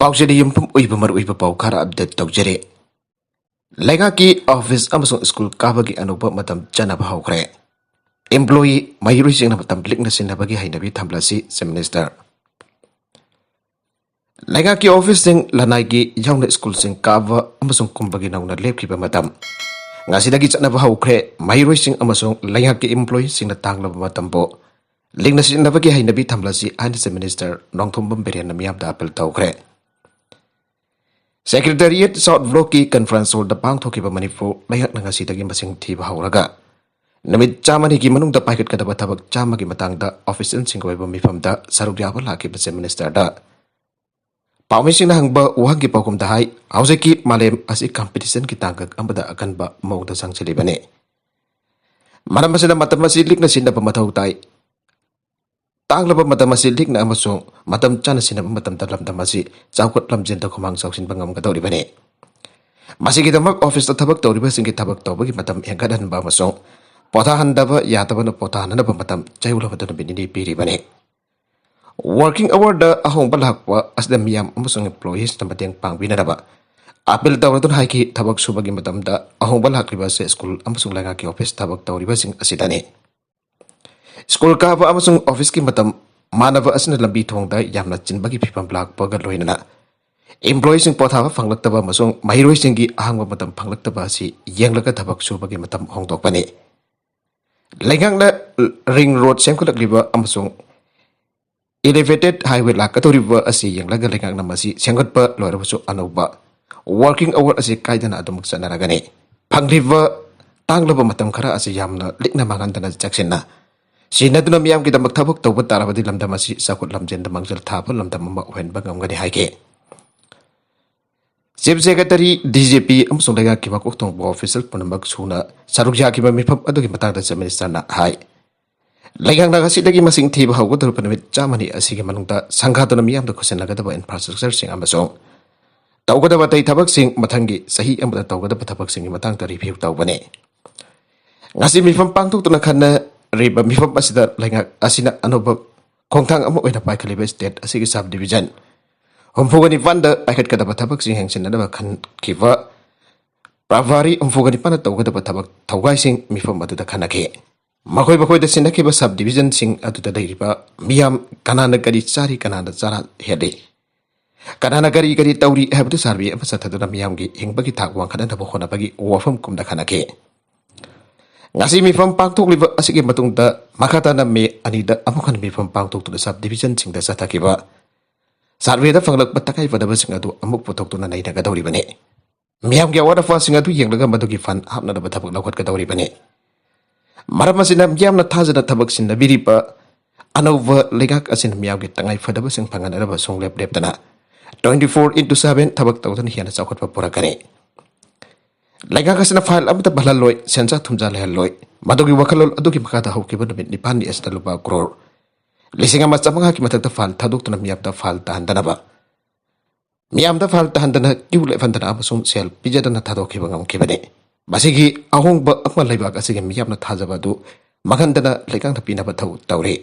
पाउचेरी युमफम उइबा मरुइबा पाउ खरा अपडेट तौजरे लेगा की ऑफिस अमसों स्कूल काबगी अनुप मतम चनब हौखरे एम्प्लॉई मयूरी सिंह मतम लिखना सिनबगी हैनबी थमलासी चीफ मिनिस्टर लेगा की ऑफिस सिंह लनाई की यौन स्कूल सिंह काब अमसों कुंबगी नौना लेपखिबा मतम ngasi चनब हौखरे मयूरी सिंह अमसों लेगा की एम्प्लॉई सिंह तांगलब मतमबो लिखना सिनबगी हैनबी थमलासी आइन चीफ मिनिस्टर नोंथोंबम बेरेन मियाबदा अपील तौखरे Secretariat South Block की conference hall पांग थोकिबा मणिपुर लेहक नंगासीदगी मसिंग थीबा हौरगा नमित चामनी की मनुंग दा पाइकट कदबा थबक चाम की मतंग दा ऑफिशियल सिंगोइबा मिफम दा सरुक याबा लाकिबा चीफ मिनिस्टर दा पाउमिसिंग हंगबा वहां की पाकुम दा हाई हाउसे की मालेम असि कंपटीशन की तांगक अमदा अकनबा मौदा संगचलिबने मरमसिना मतमसि लिखना सिनबा मथौ ताई तांगलबा मतमसि लिखना अमसों मतम चाना सिनबा मतम दा लमदमसि चाउकट लमजिन दा खुमांग सौसिन बंगम गदौरिबने मसिगिदमक ऑफिस दा थबक तौरिबा सिंगी थबक तौबगी मतम हेंगदहनबा अमसों पोथाहनदबा यादबन पोथाहननबा मतम चाइउलबदन बिनिनि पीरिबने वर्किंग आवर दा अहोंबा लाकवा असदा मियाम अमसों एम्प्लॉयीज दा मतेंग पांगबिनरबा अपील तौरदुन हाइकी थबक सुबगी मतम दा अहोंबा लाकलिबा से स्कूल अमसों लगा की ऑफिस थबक तौरिबा सिंग असिदाने स्कूल काबा अमसों ऑफिस की मतम मानव असना लंबी थोंदा यामना चिनबगी फिफम लाकपगा लोइनना एम्प्लॉयीज सिंग पोथाबा फंगलक्तबा अमसों महिरोई सिंगी अहांगबा मतम फंगलक्तबा असि येंगलगा थबक सुबगी मतम होंदोकपने लेंगांगना रिंग रोड सेंकुलकलिबा अमसों एलिवेटेड हाईवे लाकतोरिबा असि येंगलगा लेंगांगना मसि सेंगतपा लोरबसु अनौबा वर्किंग आवर असि कायदना अदुमुक सनरगने फंगलिबा तांगलबा मतम खरा असि यामना लिखना मांगनदना जक्सेना सिनदुना मियाम की दमक थबक तौबा ताराबदी लमदमसि साकुट लमजेन मंगजल थाबा लमदम अमा ओहेनबा ngमगनि हाइके चीफ सेक्रेटरी डीजीपी अमसों लेगा की मकोक तोंबा ऑफिशियल पुनमक सुना सरुक याकिबा मिफम अदुगी मतांगदा चीफ मिनिस्टर ना हाई लेगांगना गसिदगी मसिंग थीबा हौगदुर पनमित चामनि असिगे मनुंगदा संघातुना मियाम दा खुसेनगदबा इंफ्रास्ट्रक्चर सिंग अमसों तौगदबा तै थबक सिंग मथंगी सही अमदा तौगदबा थबक सिंग मतांगदा रिव्यू तौबने ngasi मिफम पांगथोक्तुना खन्ना रेबा मिफम असिदा लेंगा असिना अनोब खोंथांग अमो ओइना पाइखलिबा स्टेट असिगी सब डिवीजन हुमफुगनि पांदा पाइखट कदबा थबक सिंग हेंसिनदबा खन किवा प्रावारी हुमफुगनि पाना तौगदबा थबक थौगाई सिंग मिफम अदुदा खनखे मखोय बखोयदा सिनखिबा सब डिवीजन सिंग अदुदा दैरिबा मियाम कनाना करी चारी कनाना चारा हेले कनाना करी करी तौरी हैबदु सार्वे अमा सथदुना मियामगी हिंबगी थाक वांखदनबा होनबगी वफम कुमदा खनखे ngasi mifam pangthokliba asigi matungda makhatana me anida amukhan mifam pangthoktu sub division singda sathakiba sarve da fanglak patakai padaba sing adu amuk pothoktu na naida gadori bane miyam ge awada fa sing adu yenglaga madugi fan hapna da thabak lawkhat gadori bane maramasina miyam na thajana thabak sin na biripa anova legak asin miyam ge tangai fadaba sing phangana ba songlep leptana 24/7 thabak tawtan hiana chawkhat pa purakane लेगा कसना file अब तक भला लोई सेंसा थुमजा ले लोई मदोगी वखलोल अदुगी मखादा हौकिबा Namit Nipani Esta लुपा crore लिसिंगा मचमंगा की मथक file थादुक तन मियाबदा फाइल ताहंदनबा मियामदा फाइल ताहंदना क्यू ले फंदना अमसुम सेल पिजदना थादोखिबा ngमखिबने मसिगी अहोंबा अकमा लेबा असिगे मियाबना थाजबा दु मखंदना लेगांग थपिनबा थौ तौरे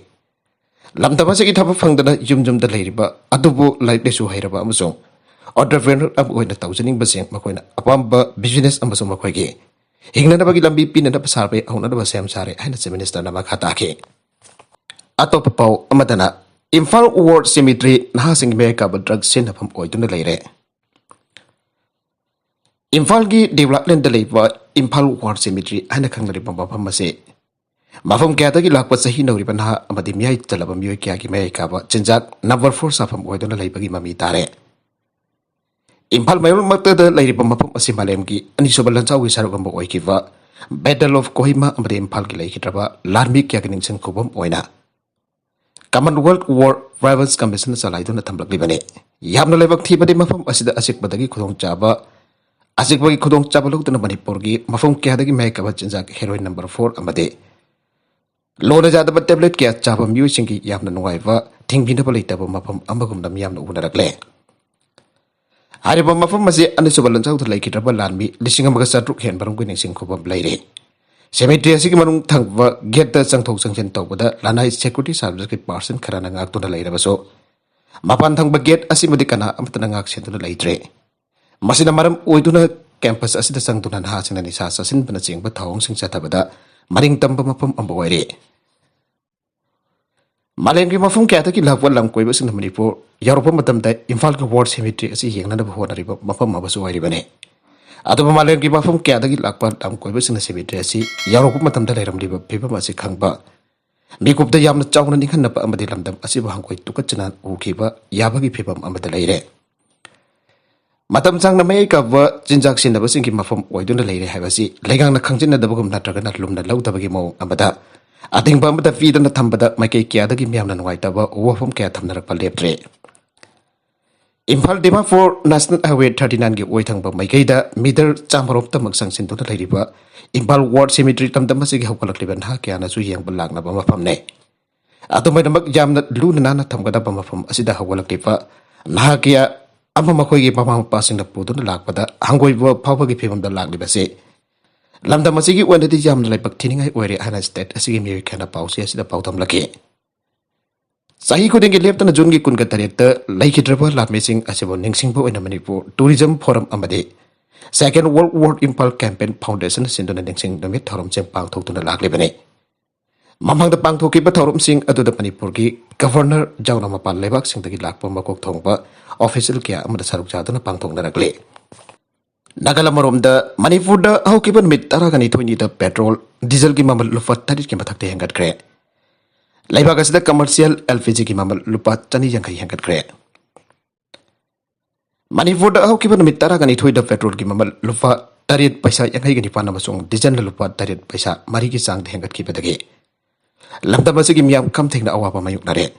लमदबा सिगी थब फंगदना जुमजुमदा लेरिबा अदुबु लाइलेसु हैरबा अमसुम ऑर्डरवेनर अब ओइना तौजनिंग बसिंग मकोइना अपाम्बा बिजनेस अमसो मखोइगे हिंगनबगी लंबी पिननब सारबे औनदब सेम सारे हाइना चीफ मिनिस्टर नमा खाताखे अतोप पाउ अमदना इम्फाल वर्ड सिमिट्री नहासिंग मेका ड्रग सेनफम ओइदुना लेरे इम्फाल की डेवलपमेंट लेबा इम्फाल वर्ड सिमिट्री हाइना खंगरिबा मफम मसे मफम क्यादगी लाकपा सही नौरिबा नहा अमदि मियाइ चलबा मियोइ क्यागी मेका चिंजाक नंबर 4 साफम ओइदुना लेबगी ममी तारे इम्फाल मयूर मक्तद लेरिबा मफम असि मालेमगी अनिसुबा लंचावी सारुगंबा ओइकिबा बैटल ऑफ कोहिमा अमदि इम्फाल की लेखिद्रबा लार्मी क्यागी निंगसन खुबम ओइना कॉमनवेल्थ वॉर राइवल्स कमीशन चलाइदुना थमलकलिबने यामना लेबक थीबदि मफम असिदा असिकबदगी खुदोंचाबा असिकबगी खुदोंचाबा लुक्तुना मणिपुरगी मफम क्यादगी मेकबा चिंजाक हेरोइन नंबर 4 अमदि लोना जादबा टैबलेट क्या चाबा म्यूसिंगी यामना नुवाइबा थिंगबिनबा लेतबा मफम अमगुमना मियामना उनरकले हारिबा मफम मसे अनिसुबा लंचाउथ लेखिद्रबा लानमी लिसिंग अमगा सट्रुक हेन बरम गुनिंग सिंग खुबम लेरे सेमेट्री असिगी मनुंग थंगबा गेट दा चंगथोक चंगजेन तौबदा लानाई सिक्योरिटी सर्विस की पर्सन खराना ngaktuna leirabasो Mapan thangba gate asimadi kana amatana ngak senduna leitre. Masina maram oiduna campus asida sangtuna ha singna ni sa sasin bana chingba thawong sing chatabada maring tamba mapam amba waire. Malengi mafum kaya taki lakwa lam koiba sing Manipur yarupa matamda Imphal ka War Cemetery asi yengna na bahwa nariba mafam mabasu wairi bane. Ato malengi mafum kaya taki lakwa lam koiba sing cemetery asi yarupa matamda lairam liba piba masi khangba. Mikupda yamna chawna ninghan na pa amadi lamdam asi bahang koi tukat chanan ukiba yabagi piba amada laire. Matam sang na may kaba jinjak sinaba singki mafam oiduna laire haibasi legang na khangjin na dabagum natraga na lumna law dabagi mo amada. Ating ba mata feed na tambada may kay kaya dagi miyam na nuway taba uwafam kaya tam narak paleptre. Imphal Dima for National Highway 39 gi oitang ba may kay da meter chamarop ta magsang sinto na layri ba Imphal War Cemetery tam dama sige hawkalak liban ha kaya na suyang balag na ba mapam ne. Ato may namak jam na luna na tamgada ba mapam asida hawkalak liba na kaya ama makoy gi pamamapasing na puto na lakpada hanggoy ba pawagi pimam da lag liba si. Lamda masigi wanda di jam nalai bak tiningai oire hana state asigi miri kana pausi asida pautam laki. Sahi ko dingi lepta na jungi kun katarita laiki drapa lat missing asibo ningsing po ina Manipur Tourism Forum amade. Second World War Impulse Campaign Foundation sindo na ningsing damit thorom sing pang thok tuna lak libane. Mamang da pang thoki ba thorom sing adu da Manipur ki Governor Jauna Mapal lebak sing dagi lak pa makok thong ba official kya amada saruk jadu na pang thong na rakle. Nagala maromda Manipur da hawkiban mit taragani thoini da petrol diesel ki mamal lupa tarit ki mathak te hangat kre. Laibag asida commercial LPG ki mamal lupa tani yang kai hangat kre. Manipur da hawkiban mit taragani thoi da petrol ki mamal lupa tarit paisa yang kai gani pana masung diesel na lupa tarit paisa mari ki sang te hangat ki pedage. Lamda masigi miyam kam thengna awapa mayuk nare.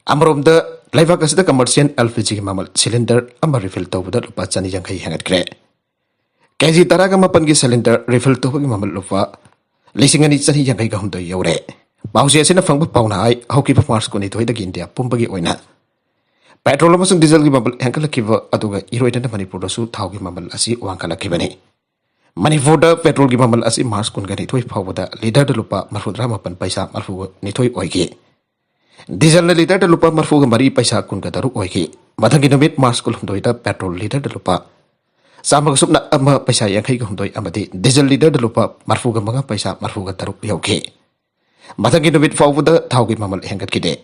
Amromda laibag asida commercial LPG ki mamal cylinder amar refill tawda lupa tani yang kai hangat kre. Kaji taraga mapan ki cylinder refill to bagi mamal lupa lisingani chani yang kai gahum do yore bausi asina fangba pauna ai hoki pa mars ko ni thoi da India pumbagi oina petrol amasung diesel ki mamal hankala kiwa aduga iroida na Manipur da su thau ki mamal asi wangkala kibani Manipur da petrol ki mamal asi mars kun gani thoi phawda liter da lupa marfudra mapan paisa marfu ni thoi oigi diesel na liter da lupa marfu ga mari paisa kun ga daru oigi mathangi namit mars kul humdoi da petrol liter da lupa Sama subna ama paisa yang kai gahundoi amadi diesel liter da lupa marfuga manga paisa marfuga taruk yauke. Mathangi nubit fawuda thaugi mamal hengat kide.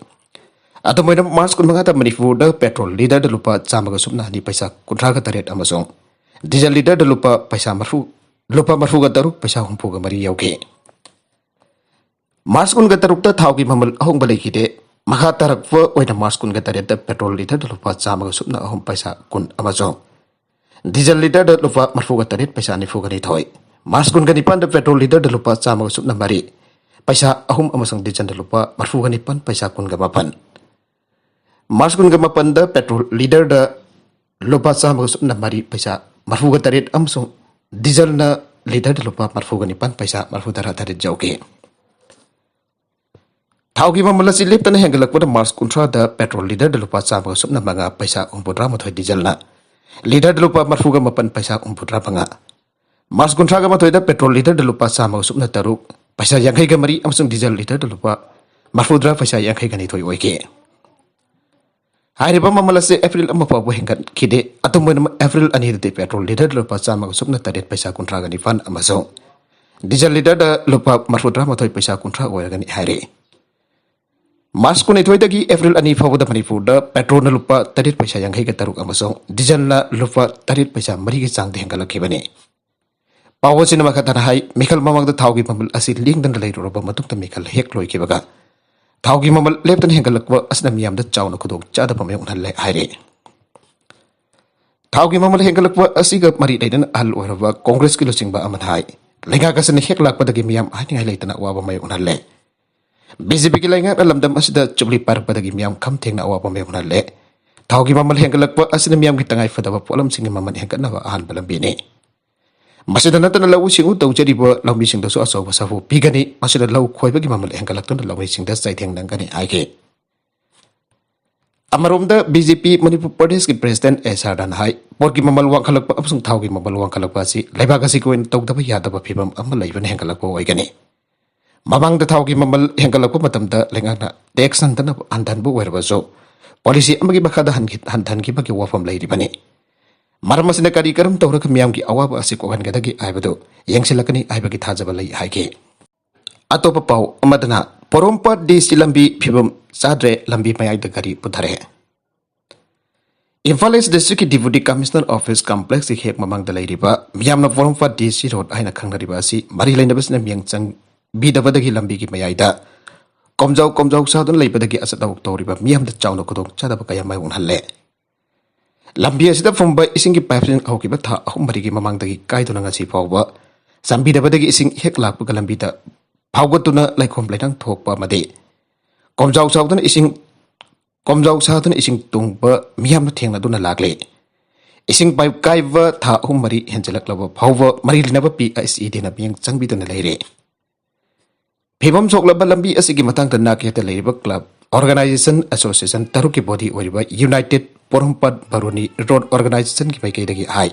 Ato moina mars kun manga ta Manipur da petrol liter da lupa sama subna ni paisa kuntraga taret amasong. Diesel liter da lupa paisa marfuga taruk paisa humpuga mari yauke. Mars kun ga taruk da thaugi mamal ahong balai kide. Maka tarak wa oina mars kun ga taret da petrol liter da lupa sama subna ahong paisa kun amasong. Diesel liter da lupa marfuga tarit paisa ni fuga ni thoi. Mars kun gani pan da petrol liter da lupa sama subna mari. Paisa ahum amasang diesel da lupa marfuga ni pan paisa kun gamapan. Mars kun gamapan da petrol liter da lupa sama subna mari paisa marfuga tarit amasang diesel na liter da lupa marfuga ni pan paisa marfuga tarit jauke. Thaugi mamala si lip tan hengalak pada Mars kuntra da petrol liter da lupa sama subna manga paisa umpudra mathoi diesel na. Liter da lupa marfuga mapan paisa umpudra panga. Mars kuntraga matoi da petrol liter da lupa sama subna taruk paisa yang kai gamari amasung diesel liter da lupa marfudra paisa yang kai gani thoi oike. Hari ba mamala se April amma pa bo hengat kide atum mo April ani da petrol liter da lupa sama subna taret paisa kuntraga ni fan amasung diesel liter da lupa marfudra matoi paisa kuntra oya gani hari. Mars kun ithoi dagi April ani fawda Manipur da petrol na lupa tarit paisa yang kai taruk amasong diesel na lupa tarit paisa mari ki chang de hengala kibani pawo sin ma khatana hai mikal mamang da thaugi mamal asi ling dan lai ro ba matuk ta mikal hek loi kibaga thaugi mamal lep tan hengalak wa asna miyam da chawna khudok cha da pameng nan le haire thaugi mamal hengalak wa asi ga mari daidan al oiraba congress ki losing ba aman hai lenga ka san hek lak pa dagi miyam ai ngai leitana wa ba mai nan le BJP ki lainga lamdam asida chubli par padagi miyam kam thengna awa pa meyuna le thaugi mamal hengalak pa asina miyam ki tangai fadaba polam singi maman hengkat na ahan balambi ne masida natana lau singu tau jadi ba lambi sing da so aso ba safu pigani masida lau khoi bagi mamal hengalak tan lau sing da sai theng nang kani aike amaromda BJP Manipur Pradesh ki president SR dan hai por ki mamal wang khalak pa apsung thaugi mamal wang khalak pa si laiba ka si ko tau da ba ya da ba phibam amal laiban hengalak pa oigani Mamang da thaugi mamal hengalak pa matam da lenga na tax nan tan andan bu werba so policy amagi makada han ki bagi wafam lairibani maram asina kari karam tawra miyam ki awaba asi ko han gadagi aibado yengsilakani aibagi thajaba lai haike atopa pau amadana porompa dc lambi phibam sadre lambi mayai da gari pudhare Imphal East District Deputy Commissioner Office Complex ki hek mamang da lairiba miyamna porompa dc road aina khangnariba asi mari lainabasna miyang chang bidabadagi lambi ki mayai da komjau sadun leibadagi asadaw toriba miyam da chawna kodong chadaba kaya mai unhalle lambi asida fomba ising ki pipeline hawkiba tha ahum mari ki mamangdagi kaiduna ngasi fawba sambidabadagi ising hek lakpa lambi da phawgatuna laikhom lainang thokpa made komjau sadun ising tungba miyam na thengna duna lakle ising pipe kaiwa tha ahum mari henjalak laba phawba mari linaba PSED na miyang changbiduna leire Phibam soklaba lambi asigi matang tan naketa leiba club organization association taruki body oriba United Porompat Baruni Road Organization ki baikai dagi hai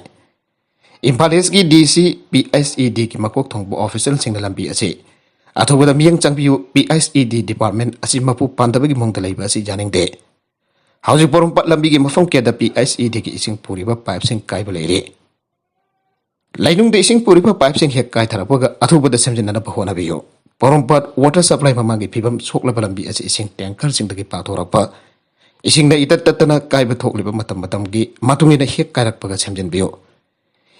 Imphal East ki DC PSED ki makok thongbo official singna lambi ase athoba miyang changbiu PSED department asi mapu pandabagi mongda leiba asi janingde Hauji Porompat lambi ki mafam keda PSED ki ising puriba pipe sing kaiba leire Lainung de ising puriba pipe sing hek kai tharapaga athoba da semjinana bahona biyo Porompat water supply mamangi phibam soklaba lambi asi ising tanker sing dagi pathorapa ising na itat tatana kaiba thokliba matam gi matungina hek kairakpaga semjin biyo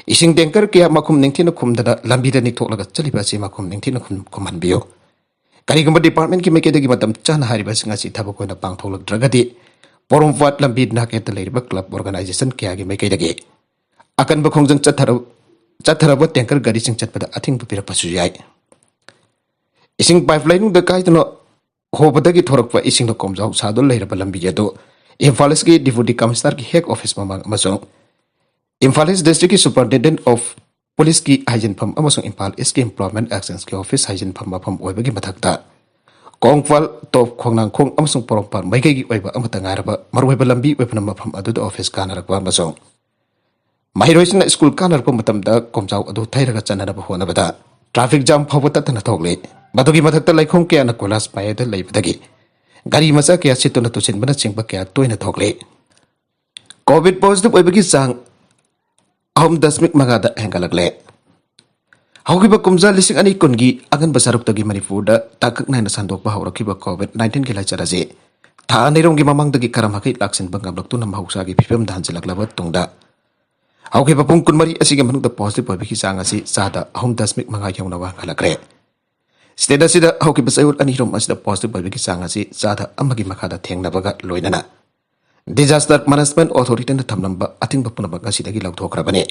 ising tanker kya makhum ningthina khumdada lambi da nikthoklaga chaliba asi makhum ningthina khumhan biyo karigamba department ki meke dagi matam chana hariba singa si thaba koina pangtholak dragadi Porompat lambi naketa leiriba club organization kya gi meke dagi akan ba khongjang chatharaba tanker gari sing chatpada athing pupira pasu yai Ising pipeline da kaitno hobadagi thorakpa ising da komjau sadol leiraba lambi yado Imphal East ki Deputy Commissioner ki hek office mamang amasong Imphal East District ki Superintendent of Police ki Hygiene Pham amasong Imphal East ki Employment Actions ki Office Hygiene Pham mafam oibagi mathakta Kongfal top khongnang khong amasong Porompat maikai gi oiba amata ngaraba maruiba lambi oibana mafam adu da office kanarakba amasong Mahiroisna school kanarpa matamda komjau adu thairaga chanaraba honabada traffic jam phawata tana thogle Badugi mathakta laikhom kya na kolas payada leibadagi gari macha kya situna tusin bana chingba kya toina thokle covid positive oibagi sang ahom dasmik magada hengalakle haukiba kumja lising ani kungi agan basaruk tagi manipurda takak naina sandokba hawrakiba covid 19 ki laicharaje tha nirong gi mamang dagi karamhakai laksin bangam laktu nam hausa gi phipem dhanjilaklaba tungda haukiba pung kunmari asigi manukda positive oibagi sang asi sada ahom dasmik maga yauna halakre State asida haukiba sayur ani rom asida positive oibagi sang asi sada amagi makada thengnabaga loinana Disaster Management Authority na thamnamba athingba punabak asidagi lauthokrabane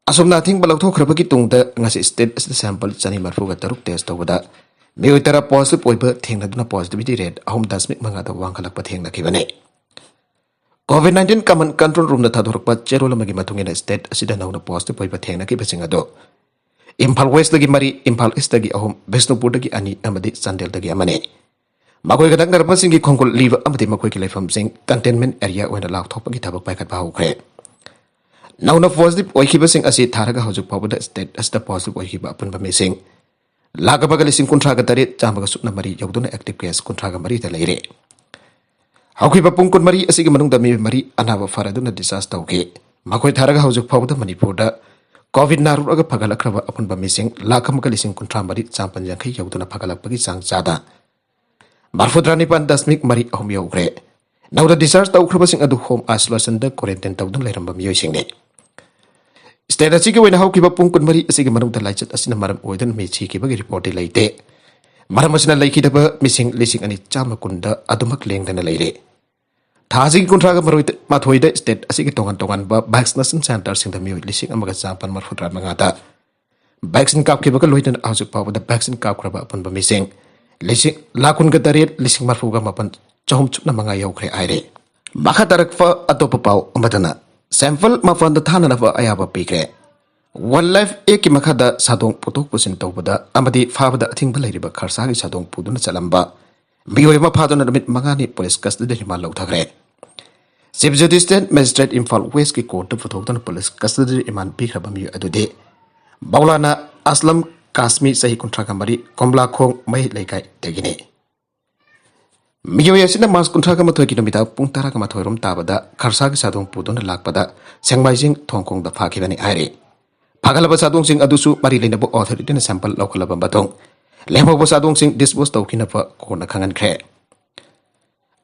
asomna athingba lauthokrabagi tungda ngasi state asida sample chani marfuga taruk test tawada meoitara positive oiba thengnaduna positivity rate ahom dasmik mangada wangkhalakpa thengnakibane COVID-19 common control room na thadorpa cherol amagi matungina state asida nauna positive oiba thengnakibasingado Imphal West dagi mari Imphal East dagi ahom Bisnupur dagi ani amadi Chandel dagi amane Makoi kadak narpa singi khongkol liva amadi makoi ki laifam sing containment area oina lakthokpagi thabak paikat bahukre Nauna positive oikiba sing asi tharaga haujuk pawda state asda positive oikiba apunba mesing lagabaga lising kuntraga tare chamaga sukna mari yawduna active case kuntraga mari da leire Haukiba pungkun mari asigi manungda mi mari anaba faraduna disaster tawke makoi tharaga haujuk pawda Manipurda COVID naruaga pagalakraba apunba mising lakamaga lising kuntra mari champan jangkai yawduna pagalakpagi sang chada Marfudrani pan dasmik mari ahom yawgre Nauda discharge tawkraba sing adu home isolation da quarantine tawdun lairamba miyoi singne State asigi wena haukiba pungkun mari asigi manungda laichat asina maram oidan mi chikibagi report laite maram asina laikidaba mising lising ani chama kunda adumak lengdana leire Thasigi kuntraga mathoida state asigi tongan ba vaccination center singda miyoi lising amaga champan marfudran mangata vaccine kapkibaga loidan haujuk pawda vaccine kapkraba apunba mising Lising lakun ka tarit lising marfuga mapan chahum chupna mga yawkre aire. Baka tarakfa atopa pao umatana. Sample mafanda thana nafa ayaba pikre. Wildlife eki makada sadong putok pusin tawbada amadi fabada ating balayriba karsagi sadong puduna salamba. Miyoy mapado na damit mga ni police custody ni malaw thagre. Chief Justice Magistrate Imphal West ki court putok na police custody iman pikraba miyo adude. Baulana Aslam Kasmi sahi kontraga mari komla khong mai laikai tegine Miyoy asina Mars kuntraga mathoy kilomita pung taraga mathoy rom tabada kharsaga sadong pudon lakpada sengmaising thongkong da phakibani aire. Phagalaba sadong sing adusu mari leinabo authority na sample laukalaba batong lemhobo sadong sing dispose tawkinapa kona khangan khre.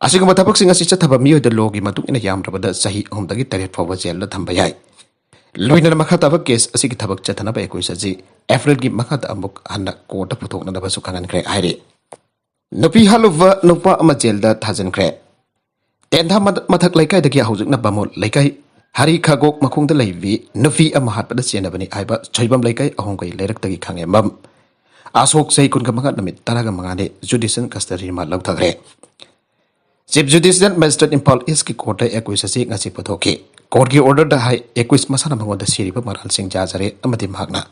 Asiguma thabak sing asi chathaba miyoy da logi matuk ina yamrabada sahi homdagi taret phawa jel la thamba yai. Loina makha tabak case asigi thabak chathana ba ekoi saji April gi makha da amuk hanna kota puthokna da basu khangan khre aire. Nupi haluva nupa ama jelda thajan kre. Tentha mathak laikai dagi haujik na bamol laikai hari khagok makhung da laivi nufi ama hat pada siana bani aiba choibam laikai ahong kai lerak dagi khange mam. Asok sei kun ka mangat namit taraga mangane judicial custody ma lau thagre. Chief Judicial Magistrate Impal East ki court ekoi sasi ngasi pathoki. Court ki order da hai ekoi masana mangoda siriba maral sing jajare amati mahakna.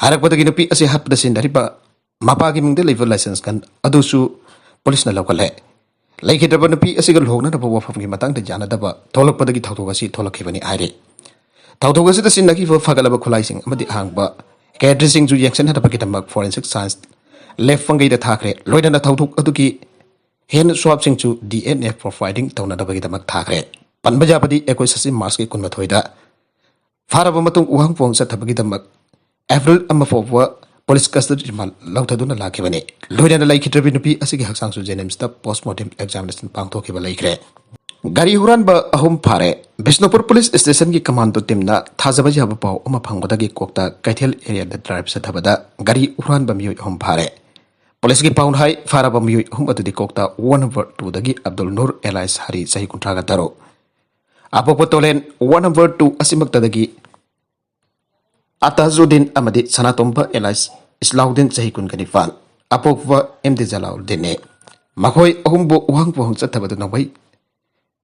Harak padagi nupi ase hat pada sin dari ba Mapagi mingde level license kan adusu police na lokal hai. Like it nupi asigal hogna na bawa famgi matang de jana daba tholak padagi thawthogasi tholakibani aire. Thawthogasi da sinaki for fagalaba khulaising amadi hangba addressing ju yaction hada pakitamak forensic science left fangai da thakre loida na thawthok aduki hen swab sing chu DNA profiling tawna da pakitamak thakre. Panbaja padi ekoi sasi mars ki kunmathoida. Faraba matung uhang pong sa thabagitamak April amafobwa Police custody mal lautaduna lakibani. Loida na laikhi trabi nupi asigi haksang su jenems da postmortem examination pangthokiba laikre. Gari huran ba ahum phare Bishnupur Police Station ki commando team na thajaba jaba paw ama phangwadagi kokta Kaithel area da drive sa thabada gari huran ba miyoy ahum phare. Police ki paun hai phara ba miyoy ahum atudi kokta 1/2 dagi Abdul Nur Elias Hari sahi kuntraga taro. Apok tolen 1/2 asimak tadagi Atazudin amadi Sanatomba Elias Islaudin sahi kun kanifan apokwa MD Jalauddin ne makhoi ahumbo uhang pohong chathabadu nawai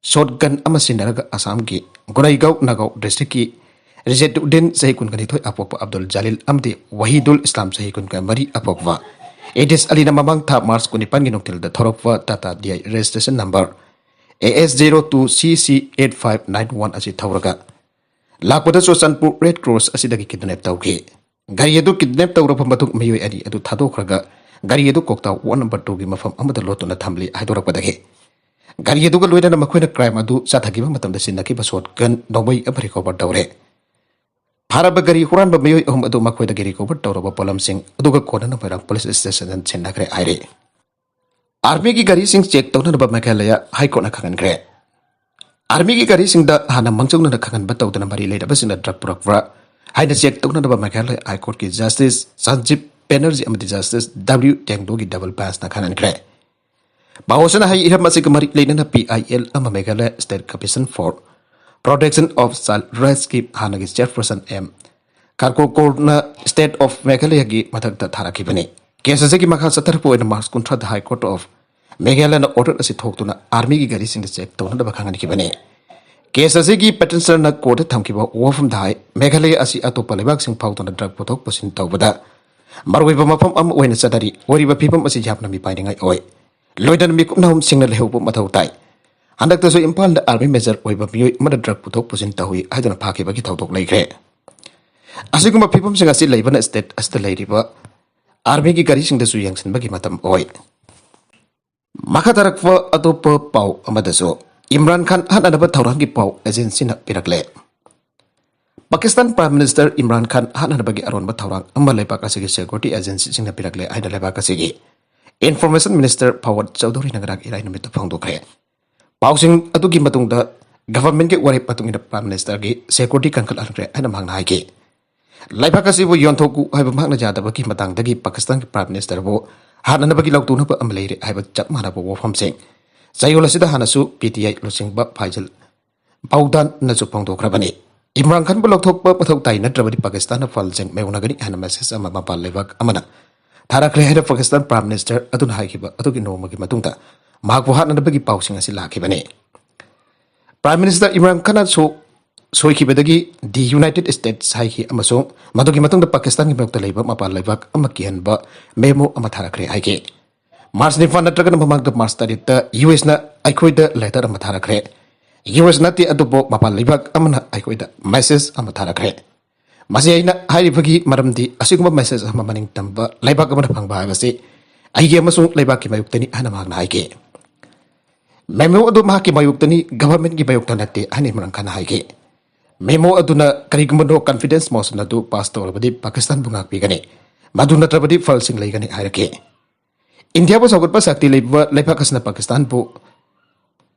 shotgun ama sinaraga Assam ki Goraigau Nagaw district ki Rizetuddin sahi kun kanithoi apokwa Abdul Jalil amdi Wahidul Islam sahi kun mari apokwa Edis alina mamang tha March kunipan gi noktil da thorokwa Tata DI registration number AS02CC8591 asi thauraga Lakpada Sosanpur Red Cross asidagi kidnap tauke. Gari edu kidnap taurapa matuk miyoy ani edu thadokraga gari edu kokta 1/2 gi mafam amada lotuna thamli haidorakpadagi. Gari edu ga loina na makhoi crime adu sathagiba matamda sinaki basot gun nobay abri recover tawre. Haraba gari huran ba miyoy ahum adu makhoi da gari recover tawraba polam sing adu ga kona na parang police station an chenakre aire. Army ki gari sing check tawna na ba Meghalaya High Court na khangan kre. Army ki gari sing da hana mangchong na khangan ba tawdana mari leida basina drug purakwa haina check tawna da ba Meghalaya High Court ki Justice Sanjeev Banerjee amadi Justice W Tengdo ki double pass na khangan kre. Bawosana hai iham masik mari leida na PIL ama Meghalaya State Commission for Protection of Child Rights ki hana ki chairperson M Karkokor na State of Meghalaya ki mathak da tharaki bane. Case ase ki makha satar po in March kuntra the High Court of Meghalaya na order asi thoktuna army ki gari sing check tawna da ba khangan ki bane. Case ase ki petitioner na court thamkiba wafum dai Meghalaya asi atopa lebak sing phautuna drug pothok posin tawbada marweba mafam am oina sadari oriba phipam asi japna mi paingai oi loidan mi kumnahum singna lehbu mathau tai handak to so impal da army major oiba mi mada drug pothok posin tahui haidana phakiba ki thautok laikre asiguma phipam sing asi leibana state asta leiriba army ki gari sing da su yangsin bagi matam oi makatarakwa atopa pau amadaso Imran Khan hanadaba thaurangi pau agency na pirakle Pakistan Prime Minister Imran Khan hanadabagi aronba thaurang amma lepak asigi security agency singna pirakle aida lepak asigi Information Minister Fawad Chowdhury nagarak irai namit phangdokre pausing atugi matungda government ke warip patungina Prime Minister gi security kankal arre aina mangna haike lepak asibu yonthoku haiba magna jadaba ki matangdagi Pakistan Prime Minister bo hanadabagi lautuna ba amleire haiba chap manaba wofam sing Sayola sida hanasu PTI losing ba Faisal Baudan na supang dokrabani Imran Khan bu lokthok ba pathok tai na trabadi Pakistan na fal jeng meuna gani hana message ama mapal lebak amana tharakre hera Pakistan Prime Minister adun haikiba atuki noma gi matungta mahakbu hatna bagi pausing asi lakibani Prime Minister Imran Khan so soikibadagi the United States haiki amaso madugi matungda Pakistan gi mekta leba mapal lebak amakian ba memo ama tharakre haiki Mars ni fan natragan mamagda Mars tarita US na aikoida letter amatharakre US na ti adubo mapal libak amana aikoida message amatharakre masi aina hari bagi maramdi asiguma message amaning tamba laibak amana phangba habasi aige amasung laibak ki mayuktani hana magna haike Memo adu mahaki mayuktani government gi mayukta natte ani marangkana haige. Memo aduna karigumano confidence motion adu pass tawrabadi Pakistan bungak pigani. Madu natrabadi falsing laigani hairake. India bu sagut pa sakti leipakasna Pakistan bu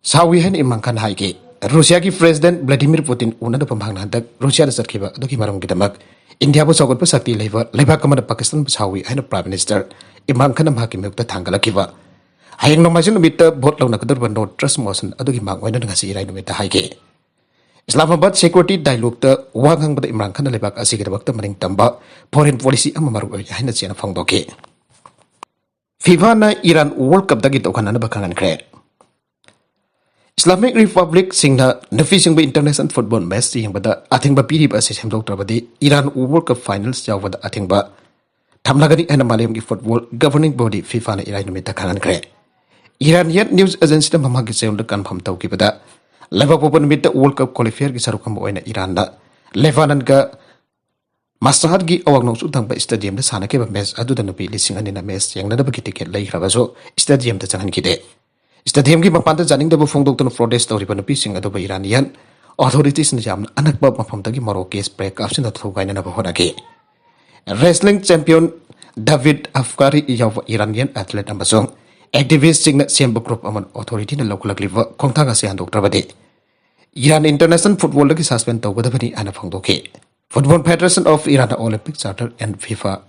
sawi hani imangkana haige. Rusia ki President Vladimir Putin unada pamhangna handak Rusia da sarkiba aduki maram gidamak India bu sagut pa sakti leipakamana Pakistan bu sawi hani Prime Minister imangkana mahaki mayukta thangalakiba. Hayang nomajin numita bot law nakadar no trust motion adugi mangwai na ngasi irai numita haige. Islamabad security dialogue ta wangang bada Imran Khan lebak asigi dabakta maring tamba foreign policy ama maru haina chena phangdoke. FIFA na Iran World Cup dagi tokana na bakangan kre. Islamic Republic singna nafi singba international football match yang bada athingba piri ba se semdok trabadi Iran World Cup finals jaw bada athingba thamlagani ana malayam gi football governing body FIFA na irai numita kangan kre. Iranian news agency na mamagi sayong confirm tau ki bada Liverpool mit World Cup qualifier gi sarukam oina Iran da Lebanon ga Masahad gi awang nong sudang ba stadium da sana ke ba match adu da nupi lising ani na match yang na ba ki ticket lai khaba so stadium da changan ki de stadium gi mapan da janing da bu phongdok to protest tori ba nupi sing adu ba Iranian authorities ni jam anak ba mafam da gi maro case break up sin da thogai na ba hona ki wrestling champion David Afkari yaw Iranian athlete ambasong activist sing na semba group aman authority na local liva khongthang ase handok trabade Iran international football lagi suspend tawada bani ana phangdoke Football Federation of Iran Olympic Charter and FIFA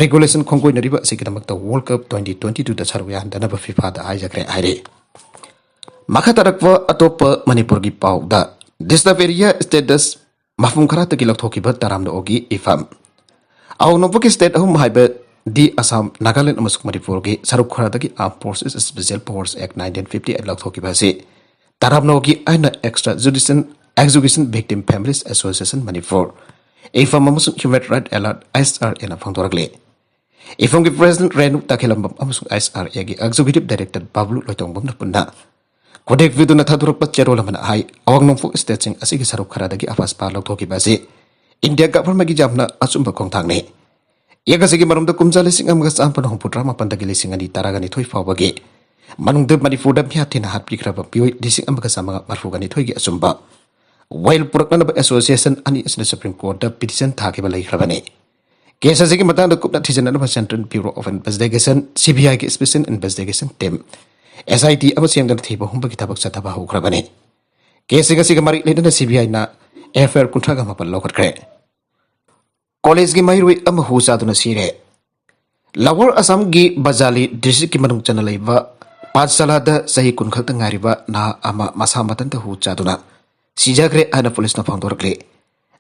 regulation khongkoi nariba sikidamak ta World Cup 2022 da sarwa dana ba FIFA da aijakre aire makhatarakwa atop Manipur gi pau da Distaveria status mafum khara ta gilak thoki ba taram da ogi ifam aw no buki state hum haibe di Assam Nagaland amasuk Manipur gi saruk khara da gi Armed Forces Special Powers Act 1950 lak thoki ba se taram no gi aina extrajudicial Execution Victim Families Association Manipur. Ifam amusung Human Rights Alert SRA na phangdorakle. Ifam gi President Renu Takhelambam amusung SRA gi Executive Director Pablo Loitongbam na punna. Kodek video na thadurak pat chero lamana hai awang nongfu staging asigi saruk khara dagi afas par lok thoki base. India government gi jamna asumba khongthang ne. Yaga sigi marum da kumjale sing amga sampan hong putra mapan dagi lising ani taragani thoi fawage. Manung de Manipur da phiathina hat pikraba pioi dising amga samanga marfugani thoi gi asumba. While Purakana Association and the Supreme Court the petition Takibala Ravane. Case as a Matan the Kupna Tijan Central Bureau of Investigation, CBI Special Investigation Team. SIT Abasiam Table Humbakitabak Satabahu Kravane. Case a Sigamari later the CBI na Airfare Kuntragama local cre. College Gimairi Amahu Saduna Sire. Lower Assam Gi Bazali Disikimanum Chanaleva, Patsalada Sahi Kunkaltangariva na Ama Masamatan the Hu Chaduna. Sijagre ana police na phangdorakle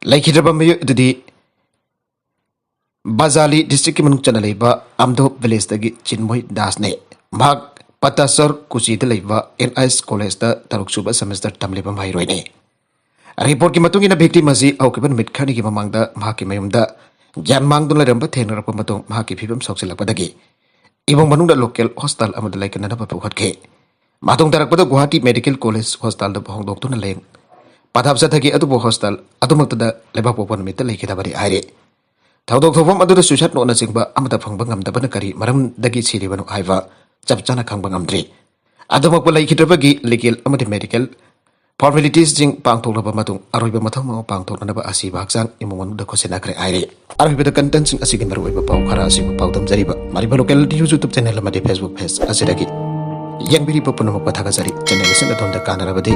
laikhidraba mayu dudi Bazali district manung chanaleba amdo village dagi Chinmoy Das ne mag patasar kuchi de leiba NIS college da taruksuba semester tamleba mairoi ne report ki matung ina victim asi aukiban mitkhani ki mamangda mahaki mayumda gyan mangdun leramba thenarapa matung mahaki phibam soksilakpa dagi ibong manungda local hostel amada laikana na papukhatke matung tarakpada Guwahati Medical College hostel da phongdok tuna leng Padhap sa thagi atu hostel atu magtada leba popon mit lekhi dabari aire thaudok thopam adu suicide no na singba amata phangba ngamda bana kari maram dagi siri banu aiwa chapchana khangba ngamdri adu makpa lekhi dabagi legal amati medical formalities jing pangthok laba matung aroiba mathang ma pangthok na ba asi baksang imon da khosena kare aire aroiba da content sing asi gin maru pau khara asi pau tam jariba mari ba local YouTube channel ma de Facebook page asiragi yang biri popon ma pathaga jari channel sen da donda kanarabadi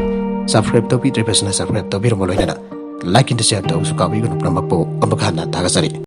subscribe to be subscribe to be like and share to sukawi gun pramakpo ambakana tagasari